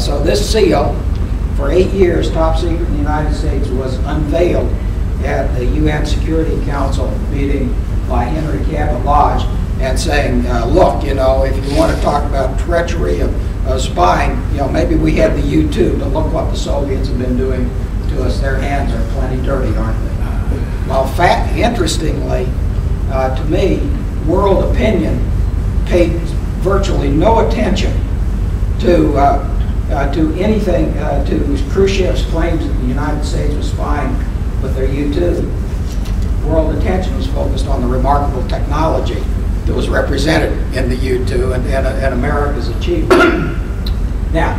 So this seal, for 8 years, top secret in the United States, was unveiled at the UN Security Council meeting by Henry Cabot Lodge, and saying, look, you know, if you want to talk about treachery of spying, you know, maybe we had the U-2, but look what the Soviets have been doing to us. Their hands are plenty dirty, aren't they? Well, interestingly, to me, world opinion paid virtually no attention to anything, to Khrushchev's claims that the United States was spying with their U-2. World attention was focused on the remarkable technology that was represented in the U-2 and America's achievement. Now,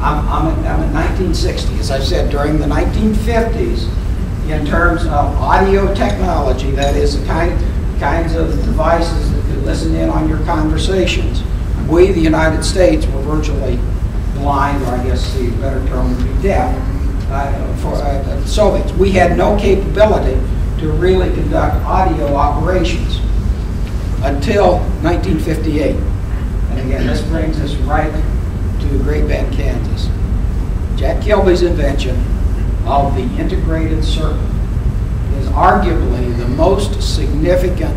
I'm in 1960. As I said, during the 1950s, in terms of audio technology, that is the kinds of devices that could listen in on your conversations, we, the United States, were virtually blind, or I guess the better term would be deaf, for the Soviets. We had no capability to really conduct audio operations until 1958. And again, this brings us right to Great Bend, Kansas. Jack Kilby's invention of the integrated circuit is arguably the most significant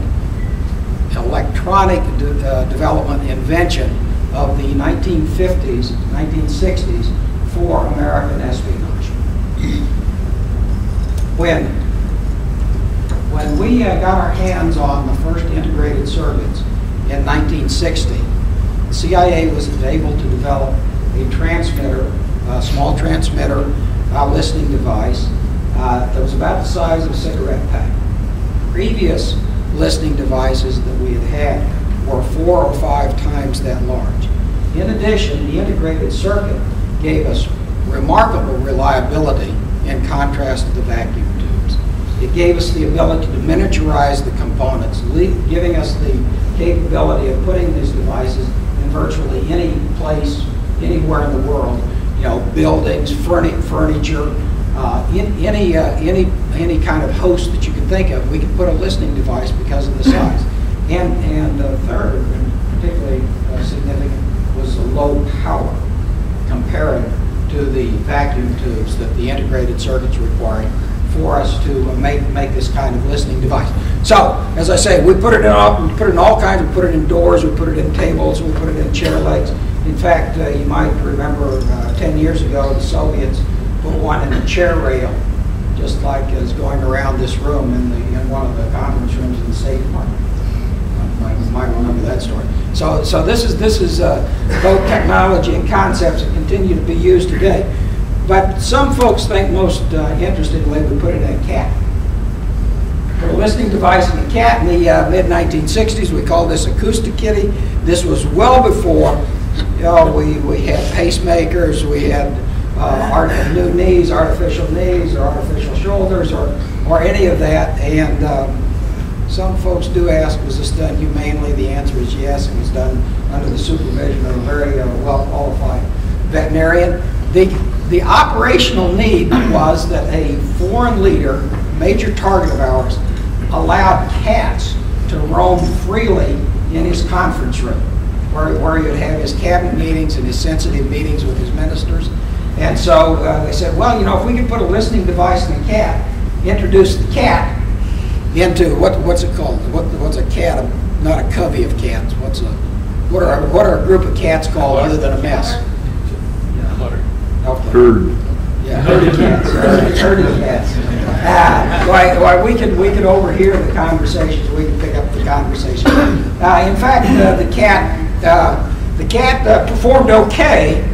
electronic development invention of the 1950s, 1960s for American espionage. When we got our hands on the first integrated circuits in 1960, the CIA was able to develop a transmitter, a small transmitter listening device that was about the size of a cigarette pack. Previous listening devices that we had were 4 or 5 times that large. In addition, the integrated circuit gave us remarkable reliability in contrast to the vacuum tubes. It gave us the ability to miniaturize the components, giving us the capability of putting these devices in virtually any place, anywhere in the world. You know, buildings, furniture, any kind of host that you can think of. We could put a listening device because of the size. And third, and particularly significant, was the low power compared to the vacuum tubes that the integrated circuits required for us to make this kind of listening device. So, as I say, we put it in all kinds. We put it in doors, we put it in tables, we put it in chair legs. In fact, you might remember 10 years ago, the Soviets put one in a chair rail, just like is going around this room in one of the conference rooms in the State Department. You might remember that story. So this is both technology and concepts that continue to be used today. But some folks think most interestingly we put it in a cat. Put a listening device in a cat in the mid-1960s. We called this Acoustic Kitty. This was well before, you know, we had pacemakers, we had new knees, artificial knees, or artificial shoulders, or any of that. And some folks do ask, was this done humanely? The answer is yes. It was done under the supervision of a very well-qualified veterinarian. The operational need was that a foreign leader, major target of ours, allowed cats to roam freely in his conference room, where he would have his cabinet meetings and his sensitive meetings with his ministers. And so they said, well, you know, if we could put a listening device in a cat, introduce the cat into what's it called? What's a cat? Not a covey of cats. What are a group of cats called other than a mess? Okay. Herd. Yeah, herded cats. Herded cats. Why we could overhear the conversations. We could pick up the conversation. In fact, the cat performed okay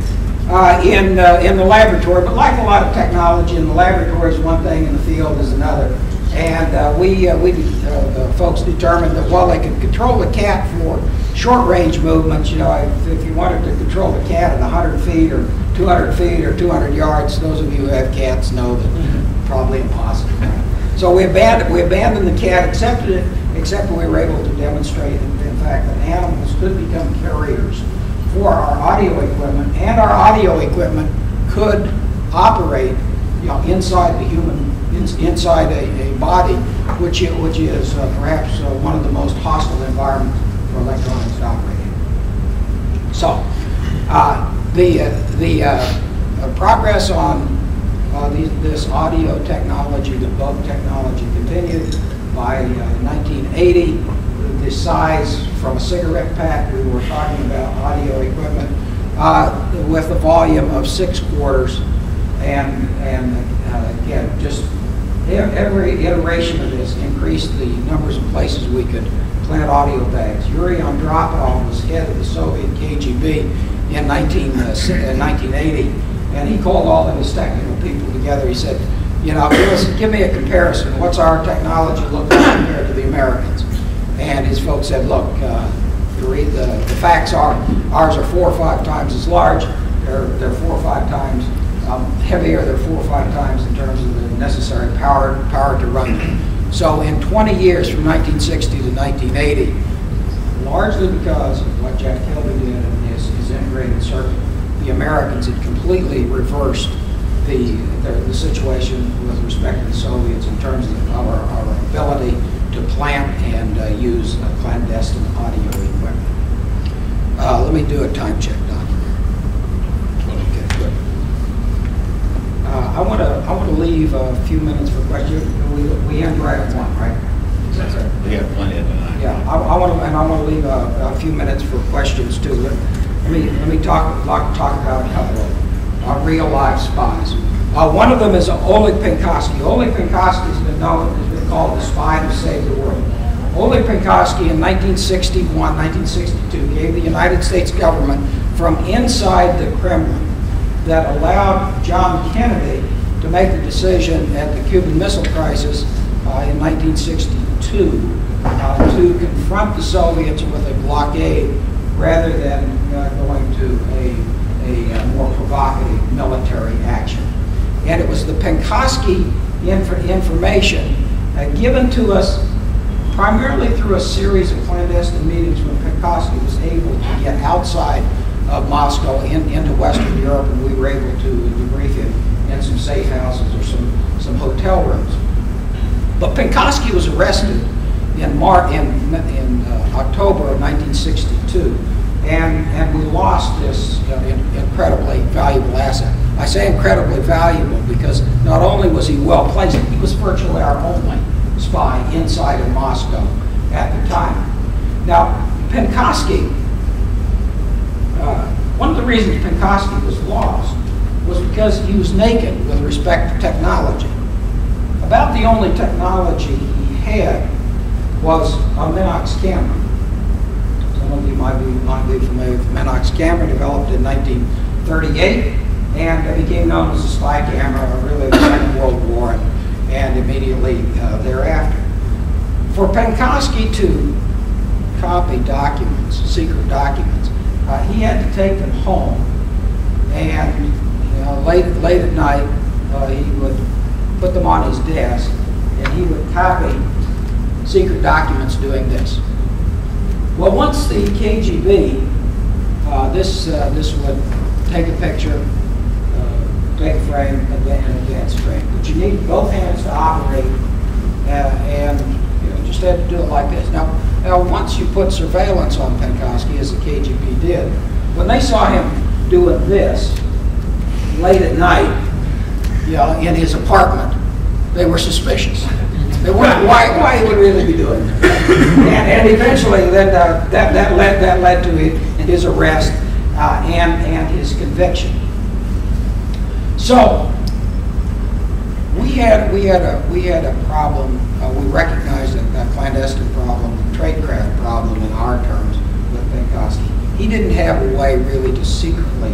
in the laboratory, but like a lot of technology in the laboratory is one thing, in the field is another. And the folks determined that while they could control the cat for short-range movements, you know, if you wanted to control the cat at 100 feet or 200 feet or 200 yards, those of you who have cats know that probably impossible. So we abandoned the cat, accepted it, except we were able to demonstrate, in fact, that animals could become carriers for our audio equipment, and our audio equipment could operate, you know, inside the human, inside a body, which is perhaps one of the most hostile environments for electronics to operate in. So The progress on this audio technology, the bug technology, continued. By 1980, the size from a cigarette pack, we were talking about audio equipment with a volume of 6 quarters, and again, just every iteration of this increased the numbers of places we could plant audio bags. Yuri Andropov was head of the Soviet KGB in 1980, and he called all of his technical people together. He said, you know, give me a comparison. What's our technology look like compared to the Americans? And his folks said, look, the facts are ours are 4 or 5 times as large. They're 4 or 5 times heavier. They're 4 or 5 times in terms of the necessary power to run them. So in 20 years, from 1960 to 1980, largely because of what Jack Kilby did in his integrated circuit, the Americans had completely reversed the situation with respect to the Soviets in terms of our ability to plant and use clandestine audio equipment. Let me do a time check, Don. Okay, good. I want to leave a few minutes for questions. We end right at 1, right? That's right. We have plenty of time. Yeah, I want to leave a few minutes for questions too. Let me talk about a couple of real life spies. One of them is Oleg Penkovsky. Oleg Penkovsky has been called the spy who saved the world. Oleg Penkovsky in 1961, 1962 gave the United States government from inside the Kremlin that allowed John Kennedy to make the decision at the Cuban Missile Crisis in 1962 to confront the Soviets with a blockade rather than going to a more provocative military action. And it was the Penkovsky information given to us primarily through a series of clandestine meetings when Penkovsky was able to get outside of Moscow into Western Europe, and we were able to debrief him in some safe houses or some hotel rooms. But Penkovsky was arrested in October of 1962, and we lost this incredibly valuable asset. I say incredibly valuable because not only was he well placed, he was virtually our only spy inside of Moscow at the time. Now, Penkovsky, one of the reasons Penkovsky was lost was because he was naked with respect to technology. About the only technology he had was a Minox camera. Some of you might be familiar with the Minox camera, developed in 1938, and became known as the spy camera, really the Second World War and immediately thereafter. For Penkovsky to copy documents, secret documents, he had to take them home, and late at night he would put them on his desk, and he would copy secret documents doing this. Well, once the KGB, this would take a picture, take a frame, and advance frame. But you need both hands to operate, and you just had to do it like this. Now, once you put surveillance on Penkovsky, as the KGB did, when they saw him doing this late at night, in his apartment, they were suspicious. They wondered why he would really be doing it. And eventually, that led to his arrest and his conviction. So we had a problem. We recognized a clandestine problem, a tradecraft problem in our terms with Penkovsky. He didn't have a way really to secretly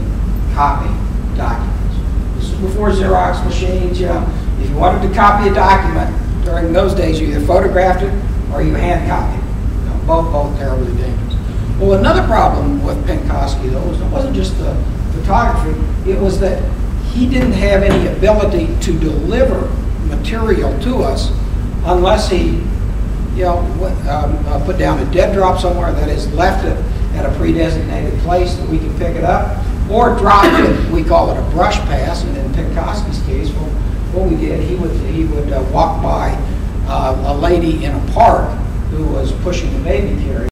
copy documents. This was before Xerox machines. If you wanted to copy a document during those days, you either photographed it or you hand copied it. Both terribly dangerous. Well, another problem with Penkovsky, though, was it wasn't just the photography. It was that he didn't have any ability to deliver material to us unless he, put down a dead drop somewhere, that is, left it at a pre-designated place that we could pick it up, or dropped it. We call it a brush pass. And in Penkovsky's case, what we did, he would walk by a lady in a park who was pushing a baby carriage.